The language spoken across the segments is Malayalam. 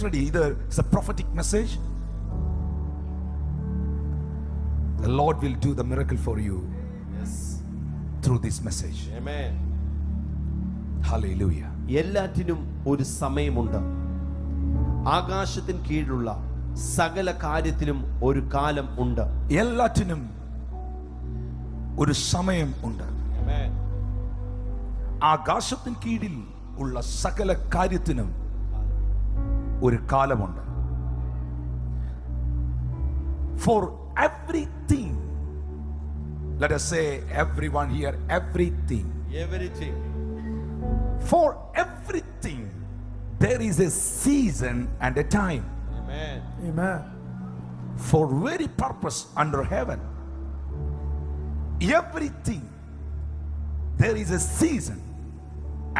ready. Either it's a prophetic message, the Lord will do the miracle for you through this message. Amen. Hallelujah. എല്ലാറ്റിനും ഒരു സമയമുണ്ട്. ആകാശത്തിന് കീഴിലുള്ള സകല കാര്യത്തിനും ഒരു കാലം ഉണ്ട്. എല്ലാറ്റിനും ഒരു സമയം ഉണ്ട്. ആകാശത്തിന് കീഴിൽ ഉള്ള സകല കാര്യത്തിനും ഒരു കാലമുണ്ട്. For everything, let us say everyone here, everything. For everything there is a season and a time. Amen. Amen. For very purpose under heaven, everything there is a season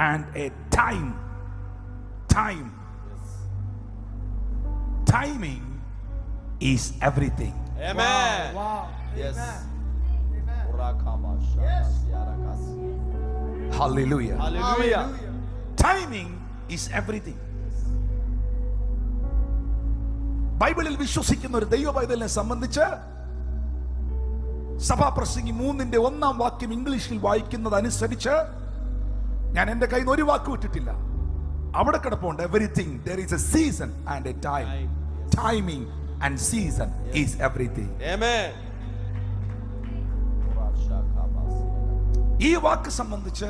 and a time. Timing is everything. Amen. Wow. Yes. Amen. Hallelujah. Hallelujah. Timing is everything. ബൈബിളിൽ വിശ്വസിക്കുന്ന ഒരു ദൈവ പൈതലിനെ സംബന്ധിച്ച് സഭാപ്രസംഗി 3:1 വാക്യം ഇംഗ്ലീഷിൽ വായിക്കുന്നത് അനുസരിച്ച് ഞാൻ എന്റെ കയ്യിൽ നിന്ന് ഒരു വാക്ക് വിട്ടിട്ടില്ല. അവിടെ കിടപ്പുണ്ട്. Everything there is a season and a time. Timing and season is everything. Amen. ഈ വാക്ക് സംബന്ധിച്ച്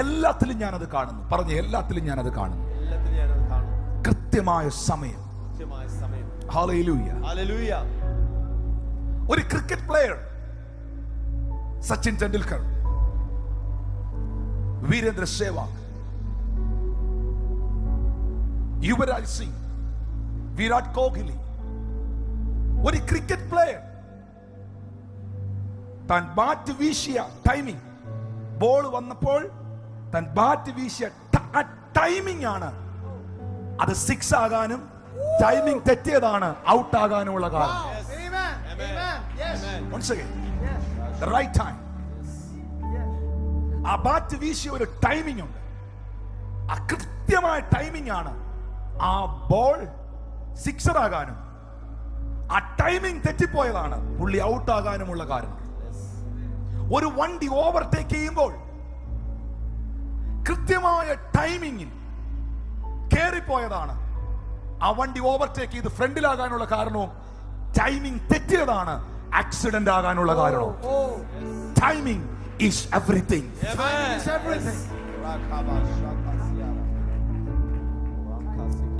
എല്ലാത്തിലും ഞാനത് കാണുന്നു. പറഞ്ഞ എല്ലാത്തിലും ഞാനത് കാണുന്നു. കൃത്യമായ സമയം. Hallelujah. Hallelujah. ഒരു ക്രിക്കറ്റ് പ്ലെയർ സച്ചിൻ ടെണ്ടുൽക്കർ, വീരേന്ദ്ര സേവാഗ്, യുവരാജ് സിംഗ്, വിരാട് കോഹ്ലി, ഒരു ക്രിക്കറ്റ് പ്ലെയർ താൻ ബാറ്റ് വീശിയ ടൈമിംഗ്, ബോൾ വന്നപ്പോൾ താൻ ബാറ്റ് വീശിയ ടൈമിംഗ് ആണ് അത് 6 ആകാനും ടൈമിംഗ് തെറ്റിയതാണ് ഔട്ട് ആകാനുമുള്ള കാരണം. Amen. Amen. Yes. Once again, Yes. the right time. ആ ബാറ്റ് വീശിയ ഒരു ടൈമിംഗ് ഉണ്ട്. ആ കൃത്യമായ ടൈമിംഗ് ആണ് ആ ബോൾ 6 ആകാനും ആ ടൈമിംഗ് തെറ്റിപ്പോയതാണ് പുള്ളി ഔട്ട് ആകാനുമുള്ള കാരണം. ഒരു വണ്ടി ഓവർടേക്ക് ചെയ്യുമ്പോൾ കൃത്യമായ ടൈമിംഗിൽ കേറിപ്പോയതാണ് ആ വണ്ടി ഓവർടേക്ക് ചെയ്ത് ഫ്രണ്ടിലാകാനുള്ള കാരണവും ടൈമിംഗ് തെറ്റിയതാണ് ആക്സിഡന്റ് ആകാനുള്ള കാരണവും. Timing is everything. It's everything.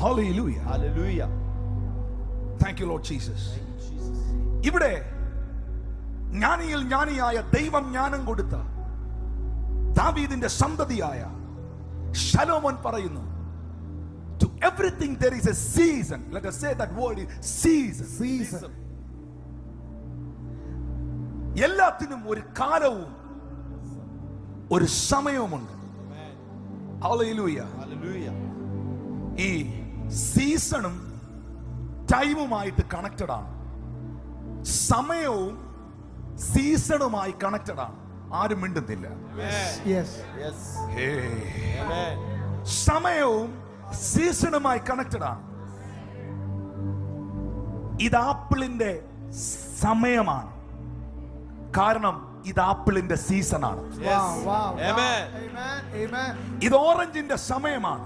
Hallelujah. Hallelujah. Thank you Lord Jesus. ഇവിടെ ജ്ഞാനിയിൽ ജ്ഞാനിയായ ദൈവം ജ്ഞാനം കൊടുത്ത ദാവീദിന്റെ സന്തതിയായ ശലോമോൻ പറയുന്നു, to everything there is a season. Let us say that word is season. Season. എല്ലാത്തിനും ഒരു കാലവും ഒരു സമയവുമുണ്ട്. Hallelujah. Hallelujah. ഈ സീസണും ടൈമുമായിട്ട് കണക്റ്റഡ് ആണ്. സമയവും സീസണുമായി കണക്റ്റഡ് ആണ്. ആരും മിണ്ടുന്നില്ല. Yes. Yes. Hey. Amen. സമയവും സീസണുമായി കണക്റ്റഡ് ആണ്. ഇത് ആപ്പിളിന്റെ സമയമാണ്, കാരണം ഇത് ആപ്പിളിന്റെ സീസൺ ആണ്. Wow. Wow. Amen. Amen. Amen. ഇത് ഓറഞ്ചിന്റെ സമയമാണ്,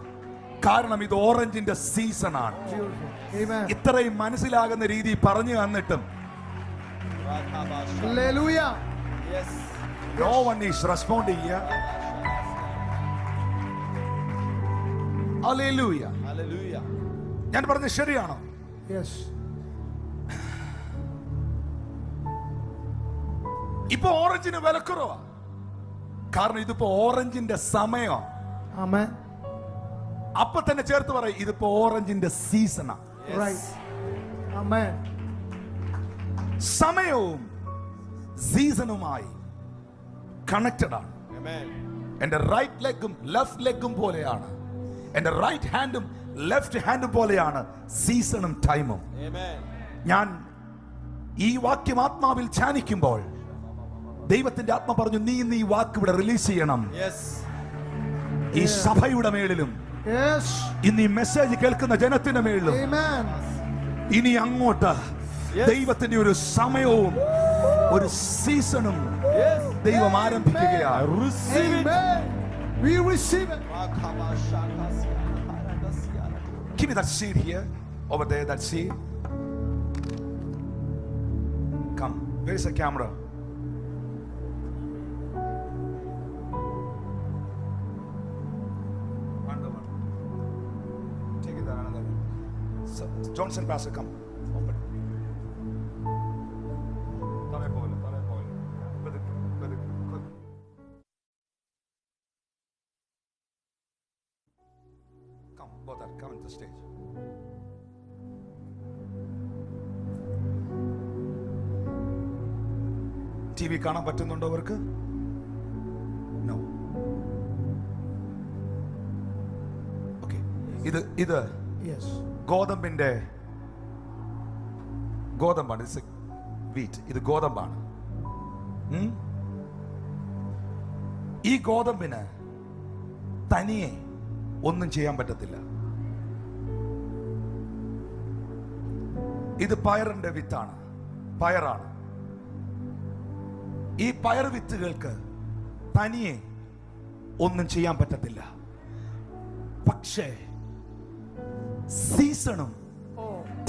കാരണം ഇത് ഓറഞ്ചിന്റെ സീസൺ ആണ്. Beautiful. Amen. ഇത്രയും മനസ്സിലാകുന്ന രീതി പറഞ്ഞു തന്നിട്ടും Hallelujah. Yes. no one is responding here. Hallelujah. Hallelujah. ഞാൻ പറഞ്ഞത് ശരിയാണോ? Yes. ഇപ്പൊ ഓറഞ്ചിന് വിലക്കുറവാ, കാരണം ഇതിപ്പോ ഓറഞ്ചിന്റെ സമയം. Amen. അപ്പൊ തന്നെ ചേർത്ത് പറയും ഇതിപ്പോ ഓറഞ്ചിന്റെ സീസണാ. Right. Amen. സമയവും സീസണുമായി കണക്റ്റഡ് ആണ്. Amen. എന്റെ റൈറ്റ് ലെഗും ലെഫ്റ്റ് ലെഗും പോലെയാണ്, എന്റെ റൈറ്റ് ഹാൻഡും ലെഫ്റ്റ് ഹാൻഡും പോലെയാണ് സീസണും ടൈമും. Amen. ഞാൻ ഈ വാക്യം ആത്മാവിൽ ധ്യാനിക്കുമ്പോൾ ദൈവത്തിന്റെ ആത്മ പറഞ്ഞു, നീ ഈ വാക്ക് ഇവിടെ റിലീസ് ചെയ്യണം. Yes. ഈ സഭയുടെ മേളിലും Yes. ഇന്ന് ഈ മെസ്സേജ് കേൾക്കുന്ന ജനത്തിന്റെ മേളിലും Amen. ഇനി അങ്ങോട്ട് ദൈവത്തിന്റെ ഒരു സമയവും ഒരു സീസണും ദൈവം ആരംഭിക്കുകയാണ്. Receive it. Amen. We receive it. Give me that seed here, over there, that seed. Come, where is the camera? Take it there, another. So, Johnson Pastor, come. Open. Tale pole. Come, both are come to the stage. TV കാണാൻ പറ്റുന്നുണ്ടോ അവർക്ക്? No. Okay. ഇത് Yes. ഗോതമ്പാണ്. It's a wheat. ഇത് ഗോതമ്പാണ്. ഈ ഗോതമ്പിന് തനിയെ ഒന്നും ചെയ്യാൻ പറ്റത്തില്ല. ഇത് പയറിന്റെ വിത്താണ്, പയറാണ്. ഈ പയർ വിത്തുകൾക്ക് തനിയെ ഒന്നും ചെയ്യാൻ പറ്റത്തില്ല. പക്ഷേ സീസണും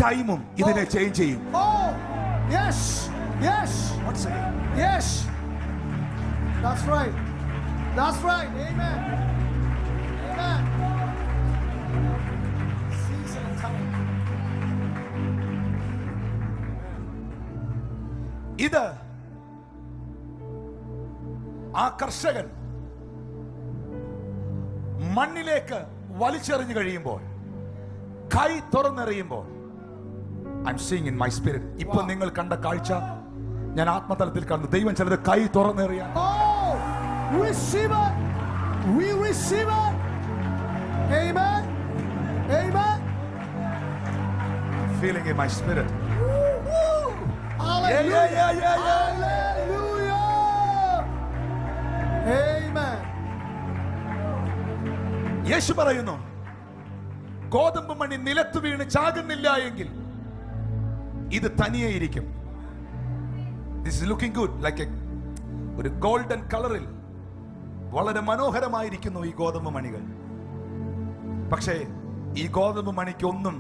ടൈമും ഇതിനെ ചേഞ്ച് ചെയ്യും. Oh, yes, yes, Once again. yes. That's right. That's right. Amen. Amen. Season and time. ഇത് ആ കർഷകൻ മണ്ണിലേക്ക് വലിച്ചെറിഞ്ഞു കഴിയുമ്പോൾ, കൈ തുറന്നെറിയുമ്പോൾ, I'm seeing in my spirit. ഇപ്പൊ നിങ്ങൾ കണ്ട കാഴ്ച ഞാൻ ആത്മതലത്തിൽ കണ്ടു. ദൈവം ചിലത് കൈ തുറന്നെറിയാൻ. Oh, receive it. We receive it. Amen. Amen. Feeling in my spirit. Woo. Hallelujah. Yeah. Hallelujah. Amen. യേശു പറയുന്നു, ഗോതമ്പ് മണി നിലത്ത് വീണ് ചാകുന്നില്ല എങ്കിൽ ഇത് തനിയെ ഇരിക്കും. This is looking good, like ഒരു ഗോൾഡൻ കളറിൽ വളരെ മനോഹരമായിരിക്കുന്നു ഈ ഗോതമ്പ് മണികൾ. പക്ഷേ ഈ ഗോതമ്പ് മണിക്ക് ഒന്നും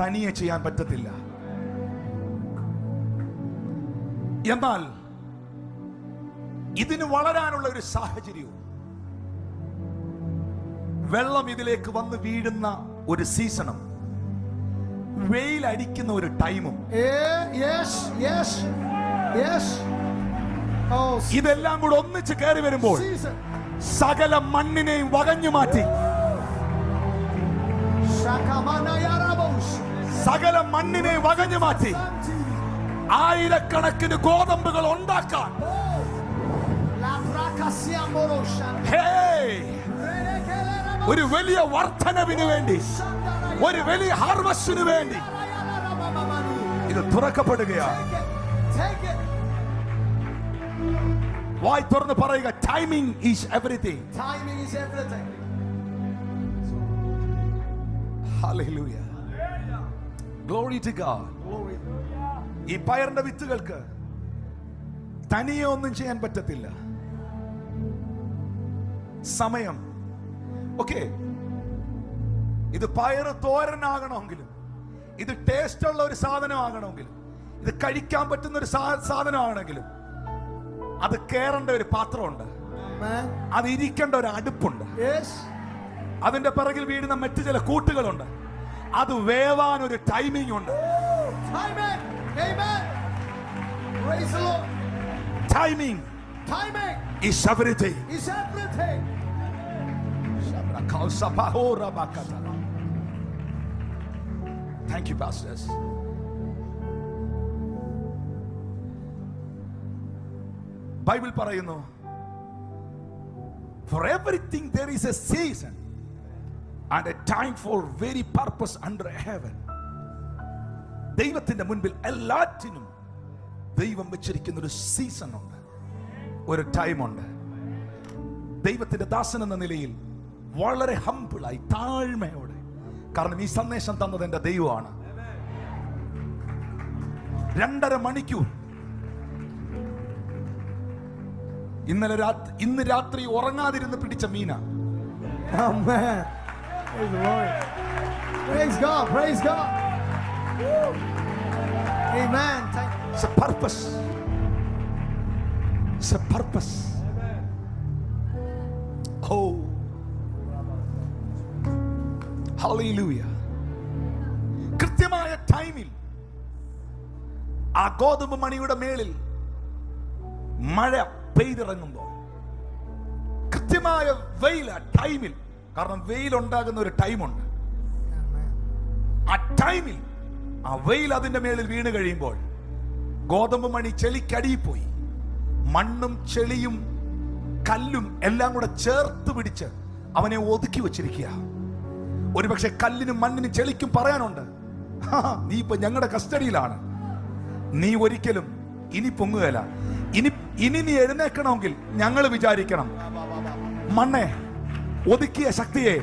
തനിയെ ചെയ്യാൻ പറ്റത്തില്ല. എന്നാൽ ഇതിന് വളരാനുള്ള ഒരു സാഹചര്യവും, വെള്ളം ഇതിലേക്ക് വന്ന് വീഴുന്ന ഒരു സീസണും, വെയിൽ അടിക്കുന്ന ഒരു ടൈമും, Yes. Oh, ഇതെല്ലാം കൂടെ ഒന്നിച്ച് കയറി വരുമ്പോൾ season. സകല മണ്ണിനെയും വകഞ്ഞു മാറ്റി Shakamana yarabos. സകല മണ്ണിനെ വകഞ്ഞു മാറ്റി ആയിരക്കണക്കിന് ഗോതമ്പുകൾ ഉണ്ടാക്കാൻ La fracasiamorosha. ഹേയ്, ഒരു വലിയ വർധനവിന് വേണ്ടി, ഒരു വലിയ ഹാർവസ്റ്റിന് വേണ്ടി ഇത് തുറക്കപ്പെടുകയാണ്. Take it. വായ് തുറന്ന് പറയുക, timing is everything. Timing is everything. Hallelujah. Glory to God. Glory. ഈ പയറിന്റെ വിത്തുകൾക്ക് തനിയെ ഒന്നും ചെയ്യാൻ പറ്റത്തില്ല. സമയം, ഓക്കെ, ഇത് പയറ് തോരനാകണമെങ്കിലും, ഇത് ടേസ്റ്റ് ഉള്ള ഒരു സാധനമാകണമെങ്കിലും, ഇത് കഴിക്കാൻ പറ്റുന്ന ഒരു സാധനമാണെങ്കിലും അത് കേറേണ്ട ഒരു പാത്രമുണ്ട്, Man. അത് ഇരിക്കേണ്ട ഒരു അടുപ്പുണ്ട്, Yes. അതിന്റെ പിറകിൽ വീഴുന്ന മറ്റു ചില കൂട്ടുകളുണ്ട്, അത് വേവാൻ ഒരു ടൈമിംഗ് ഉണ്ട്. Timing. Amen. Praise the Lord. Timing Timing is everything. is everything. Thank you, pastors. Bible പറയുന്നു, for everything there is a season and a time for very purpose under heaven. ദൈവത്തിന്റെ മുൻപിൽ എല്ലാറ്റിനും ദൈവം വെച്ചിരിക്കുന്ന ഒരു സീസൺ ഉണ്ട്, ഒരു ടൈമുണ്ട്. ദൈവത്തിന്റെ ദാസൻ എന്ന നിലയിൽ വളരെ ഹംബിളായി, താഴ്മയോടെ. കാരണം ഈ സന്ദേശം തന്നത് എന്റെ ദൈവമാണ്. 2.5 മണിക്കൂർ ഇന്ന് രാത്രി ഉറങ്ങാതിരുന്ന് പിടിച്ച Meena. Amen. Praise the Lord. Praise God. Praise God. Woo. Amen. It's a purpose. It's a purpose. Oh. Hallelujah. കൃത്യമായ ടൈമിൽ ആ ഗോതമ്പ് മണിയുടെ മേളിൽ മഴ പെയ്തിറങ്ങുമ്പോൾ, കൃത്യമായ വെയിൽ ആ ടൈമിൽ, കാരണം വെയിലുണ്ടാകുന്ന ഒരു ടൈമുണ്ട്. ആ ടൈമിൽ ആ വെയിൽ അതിന്റെ മേളിൽ വീണ് കഴിയുമ്പോൾ ഗോതമ്പ് മണി ചെളിക്കടിയിൽ പോയി. മണ്ണും ചെളിയും കല്ലും എല്ലാം കൂടെ ചേർത്ത് പിടിച്ച് അവനെ ഒതുക്കി വച്ചിരിക്കുക. ഒരുപക്ഷെ കല്ലിനും മണ്ണിനും ചെളിക്കും പറയാനുണ്ട്, നീ ഇപ്പൊ ഞങ്ങളുടെ കസ്റ്റഡിയിലാണ്, നീ ഒരിക്കലും ഇനി പൊങ്ങുകയില്ല. ഇനി നീ എഴുന്നേക്കണമെങ്കിൽ ഞങ്ങൾ വിചാരിക്കണം. മണ്ണെ, ഒതുക്കിയ ശക്തിയെ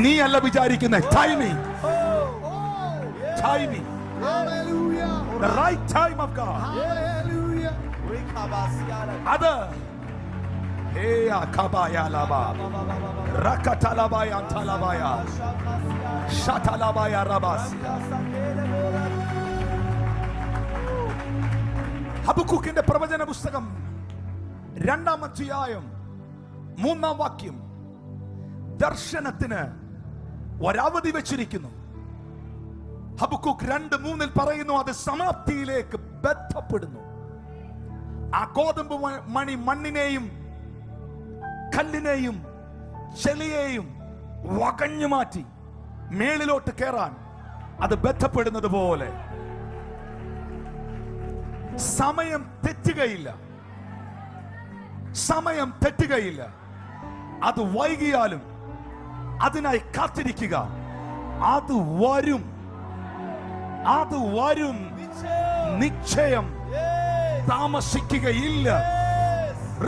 നീ അല്ല വിചാരിക്കുന്ന timing. Timing. Hallelujah. The right time of God. Hallelujah. അത് kabaya laba rakatalabaya antalabaya shatalabaya rabasi. ഹബക്കൂക്കിന്റെ പ്രവചന പുസ്തകം 2-ാം അധ്യായം 3-ാം വാക്യം. ദർശനത്തിന് ഒരവധി വെച്ചിരിക്കുന്നു. ഹബക്കൂക്ക് 2:3 പറയുന്നു, അത് സമാപ്തിയിലേക്ക് ബന്ധപ്പെടുന്നു. ആ ഗോതമ്പ് മണി മണ്ണിനെയും കല്ലിനെയും ചെളിയെയും വകഞ്ഞു മാറ്റി മേളിലോട്ട് കയറാൻ അത് ബന്ധപ്പെടുന്നത് പോലെ സമയം തെറ്റുകയില്ല. സമയം തെറ്റുകയില്ല. അത് വൈകിയാലും അതിനായി കാത്തിരിക്കുക. അത് വരും, അത് വരും, നിശ്ചയം, താമസിക്കുകയില്ല.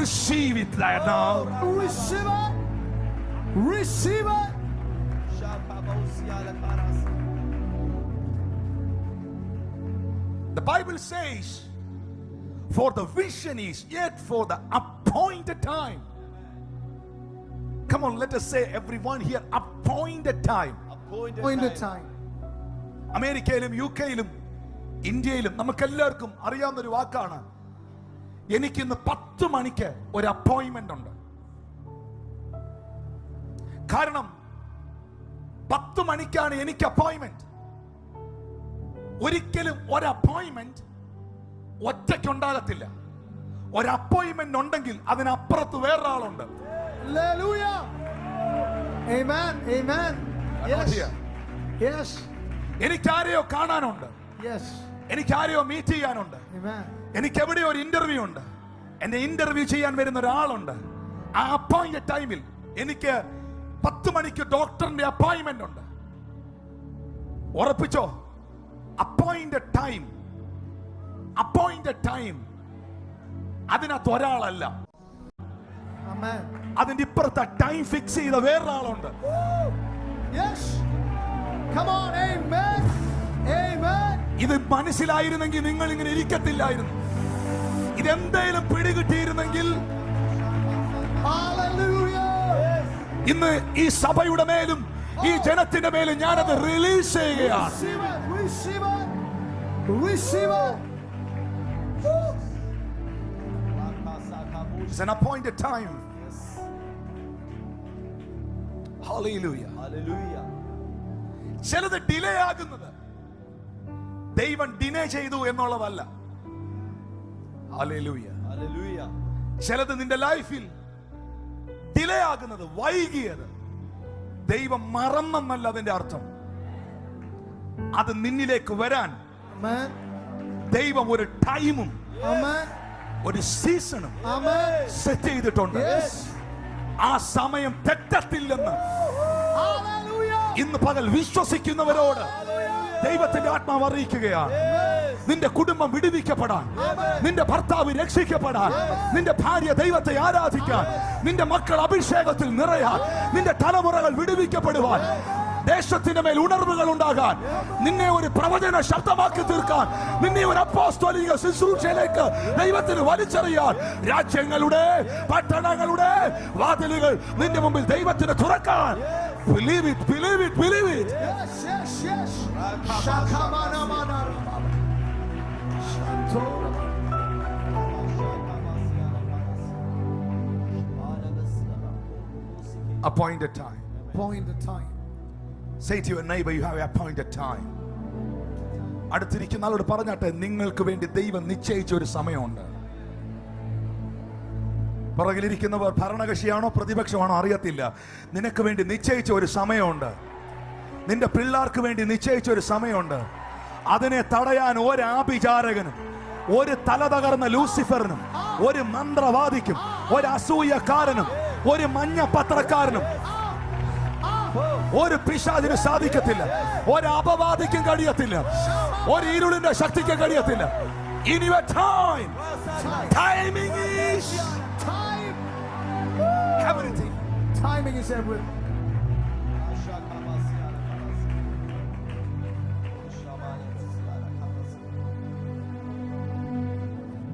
Receive it right now. Receive it. Receive it. The Bible says, for the vision is yet for the appointed time. Come on, let us say everyone here, appointed time. Appointed time. അമേരിക്കയിലും യുകെയിലും ഇന്ത്യയിലും നമുക്കെല്ലാവർക്കും അറിയാവുന്ന ഒരു വാക്കാണ്, എനിക്കിന്ന് 10 മണിക്ക് ഒരു അപ്പോയിന്റ്മെന്റ് ഉണ്ട്. കാരണം 10 മണിക്കാണ് എനിക്ക് അപ്പോയിന്റ്മെന്റ്. ഒരിക്കലും ഒരു അപ്പോയിന്റ്മെന്റ് ഒറ്റയ്ക്കുണ്ടാകത്തില്ല. ഒരു അപ്പോയിന്റ്മെന്റ് ഉണ്ടെങ്കിൽ അതിനപ്പുറത്ത് വേറൊരാളുണ്ട്. Hallelujah. Amen. Amen. Yes. Yes. എനിക്കാരെയോ കാണാനുണ്ട്. Yes. എനിക്കാരെയോ മീറ്റ് ചെയ്യാനുണ്ട്. Amen. എനിക്ക് എവിടെയോ ഒരു ഇന്റർവ്യൂ ഉണ്ട്. എന്നെ ഇന്റർവ്യൂ ചെയ്യാൻ വരുന്ന ഒരാളുണ്ട്. ആ അപ്പോയിന്റഡ് ടൈമിൽ എനിക്ക് 10 മണിക്ക് ഡോക്ടറിന്റെ അപ്പോയിന്റ്മെന്റ് ഉണ്ട്. ഉറപ്പിച്ചോ? Appointed time, appointed time. അതിനകത്ത് ഒരാളല്ല, Amen. അതിന്റെ ഇപ്പുറത്തെ ടൈം ഫിക്സ് ചെയ്ത വേറൊരാളുണ്ട്. Yes. Come on. Amen. Amen. ഇത് മനസ്സിലായിരുന്നെങ്കിൽ നിങ്ങൾ ഇങ്ങനെ ഇരിക്കത്തില്ലായിരുന്നു. ഇതെന്തേലും പിടികിട്ടിയിരുന്നെങ്കിൽ Hallelujah. ഇന്ന് ഈ സഭയുടെ മേലും ഈ ജനത്തിന്റെ മേലും ഞാനത് റിലീസ് ചെയ്യുകയാണ്. Receive it. Receive it. Receive it. It's an appointed time. Hallelujah. Hallelujah. ചിലത് ഡിലേ ആകുന്നത് ദൈവം ഡിലേ ചെയ്തു എന്നുള്ളതല്ല. Hallelujah. Hallelujah. ചിലത് നിന്റെ ലൈഫിൽ ഡിലേ ആകുന്നത്, വൈകിയത് ദൈവം മറന്നെന്നല്ല അതിന്റെ അർത്ഥം. അത് നിന്നിലേക്ക് വരാൻ Amen. ദൈവം ഒരു ടൈമും Amen. ഒരു സീസണും Amen. സെറ്റ് ചെയ്തിട്ടുണ്ട്. Yes. ആ സമയം തെറ്റത്തില്ലെന്ന് Hallelujah. ഇന്ന് പകൽ വിശ്വസിക്കുന്നവരോട് ദൈവത്തിന്റെ ആത്മാവ് അറിയിക്കുകയാണ്. Amen. നിന്റെ കുടുംബം വിടുവിക്കപ്പെടാൻ, നിന്റെ ഭർത്താവ് രക്ഷിക്കപ്പെടാൻ, നിന്റെ ഭാര്യ ദൈവത്തെ ആരാധിക്കാൻ, നിന്റെ മക്കൾ അഭിഷേകത്തിൽ നിറയാൻ, നിന്റെ തലമുറകൾ വിടുവിക്കപ്പെടുവാൻ, ദേശത്തിന്റെ മേൽ ഉണർവുകൾ ഉണ്ടാകാൻ, നിന്നെ ഒരു പ്രവചന ശബ്ദമാക്കി തീർക്കാൻ, നിന്നെ ഒരു അപ്പോസ്തോലിക ശുശ്രൂഷയിലേക്ക് ദൈവത്തിന് വലിച്ചെറിയാൻ, രാജ്യങ്ങളുടെ പട്ടണങ്ങളുടെ വാതിലുകൾ നിന്റെ മുമ്പിൽ ദൈവത്തിന് തുറക്കാൻ. Believe it, believe it, believe it. Yes, yes, yes. Shakamana mana. Appointed time. Point the time. Say to your neighbor, you have appointed time. അടുത്തിരിക്കുന്ന ആളോട് പറഞ്ഞാട്ടെ, നിങ്ങൾക്ക് വേണ്ടി ദൈവം നിശ്ചയിച്ച ഒരു സമയമുണ്ട്. പുറകിലിരിക്കുന്നവർ ഭരണകക്ഷിയാണോ പ്രതിപക്ഷമാണോ അറിയത്തില്ല. നിനക്ക് വേണ്ടി നിശ്ചയിച്ച ഒരു സമയമുണ്ട്. നിന്റെ പിള്ളേർക്ക് വേണ്ടി നിശ്ചയിച്ച ഒരു സമയമുണ്ട്. അതിനെ തടയാൻ ഒരു ആഭിചാരകനും, ഒരു തല തകർന്ന ലൂസിഫറിനും, ഒരു മന്ത്രവാദിക്കും, ഒരു അസൂയക്കാരനും, ഒരു മഞ്ഞ പത്രക്കാരനും, ഒരു പിശാചിന് സാധിക്കത്തില്ല. ഒരു അപവാദിക്കും കഴിയത്തില്ല. ഒരു ഇരുളിന്റെ ശക്തിക്ക് കഴിയത്തില്ല. In your time, timing is Time. everything. Timing is everything.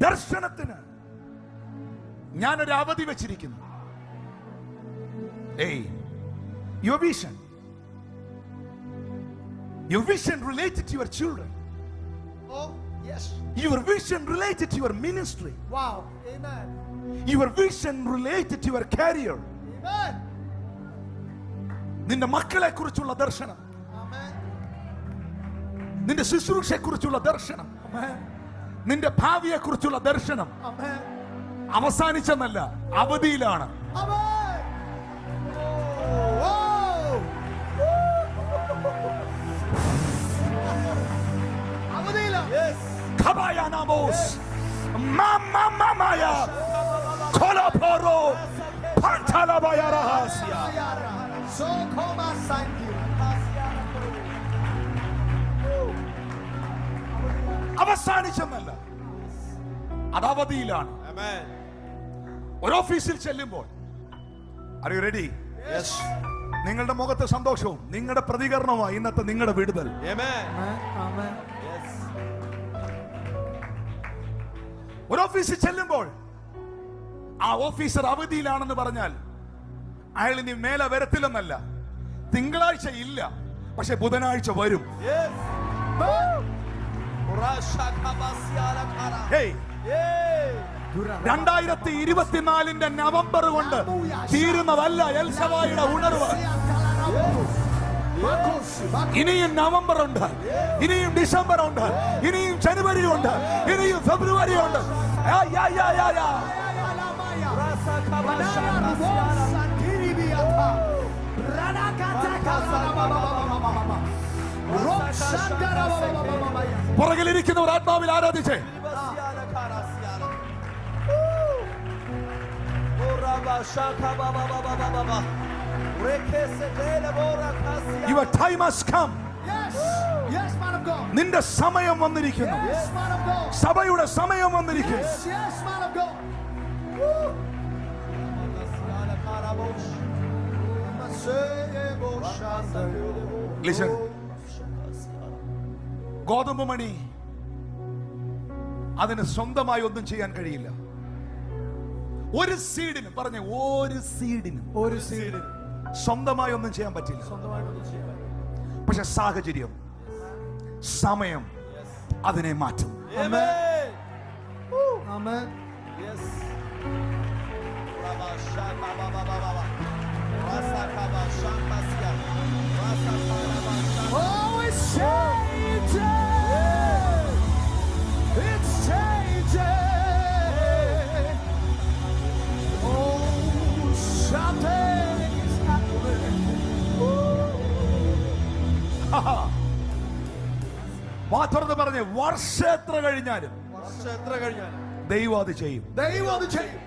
ദർശനത്തിന് ഞാനൊരു അവധി വെച്ചിരിക്കുന്നു. Your vision. Your vision related to your children. Oh, yes. Your vision related to your ministry. Wow. Amen. Your vision related to your career. Amen. നിന്റെ മക്കളെ കുറിച്ചുള്ള ദർശനം, Amen. നിന്റെ ശുശ്രൂഷയെ കുറിച്ചുള്ള ദർശനം, Amen. നിന്റെ ഭാവിയെ കുറിച്ചുള്ള ദർശനം Amen. അവസാനിച്ചെന്നല്ല, അവധിയിലാണ്. Amen. Wow. Avadila. Yes. Kabayanamos, Mama Mamaya, Kolaporo, Pantalabayarahasia. So koma sanki. അവസാനിച്ചെന്നല്ല, അത് അവധിയിലാണ്. Amen. ഒരു ഓഫീസിൽ ചെല്ലുമ്പോൾ, Are you ready? Yes. നിങ്ങളുടെ മുഖത്ത് സന്തോഷവും നിങ്ങളുടെ പ്രതികരണവുമായി ഇന്നത്തെ നിങ്ങളുടെ വിടുതൽ. Amen. Amen. Amen. Yes. ഒരു ഓഫീസിൽ ചെല്ലുമ്പോൾ ആ ഓഫീസർ അവധിയിലാണെന്ന് പറഞ്ഞാൽ അയാൾ ഇനി മേലെ വരത്തില്ലെന്നല്ല, തിങ്കളാഴ്ച ഇല്ല, പക്ഷെ ബുധനാഴ്ച വരും. Yes. Urashakabasiala kara. Hey, Yay. 2024 November കൊണ്ട് തീരുന്നതല്ല എൽസവായുടെ ഉണർവ്. ഇനിയും നവംബർ ഉണ്ട്, ഇനിയും ഡിസംബർ ഉണ്ട്, ഇനിയും ജനുവരി ഉണ്ട്, ഇനിയും ഫെബ്രുവരി ഉണ്ട്. പുറകിലിരിക്കുന്നവർ ആത്മാവിൽ ആരാധിച്ചേ. Your time has come. Yes. Yes, man of God. നിന്റെ സമയം വന്നിരിക്കുന്നു. Yes, man of God. സഭയുടെ സമയം വന്നിരിക്കുന്നു. Yes, yes, man of God. Listen. ഗോതമ്പ് മണി അതിന് സ്വന്തമായി ഒന്നും ചെയ്യാൻ കഴിയില്ല. ഒരു സീഡിനും, പറഞ്ഞ ഒരു സീഡിനും ഒരു സീഡ് സ്വന്തമായി ഒന്നും ചെയ്യാൻ പറ്റില്ല. സ്വന്തമായിട്ടൊന്നും ചെയ്യാൻ പറ്റില്ല. പക്ഷെ സാഹചര്യം, സമയം അതിനെ മാറ്റും. Amen. Amen. Yes. Rabashakabababa. Rasakabashakasia. Rasakabashakasia. Oh, it's changing. It's changing. Oh, something is happening. വാ തുറന്ന് പറഞ്ഞ്, വർഷം എത്ര കഴിഞ്ഞാലും വർഷം എത്ര കഴിഞ്ഞാലും ദൈവം അത് ചെയ്യും. ദൈവം അത് ചെയ്യും.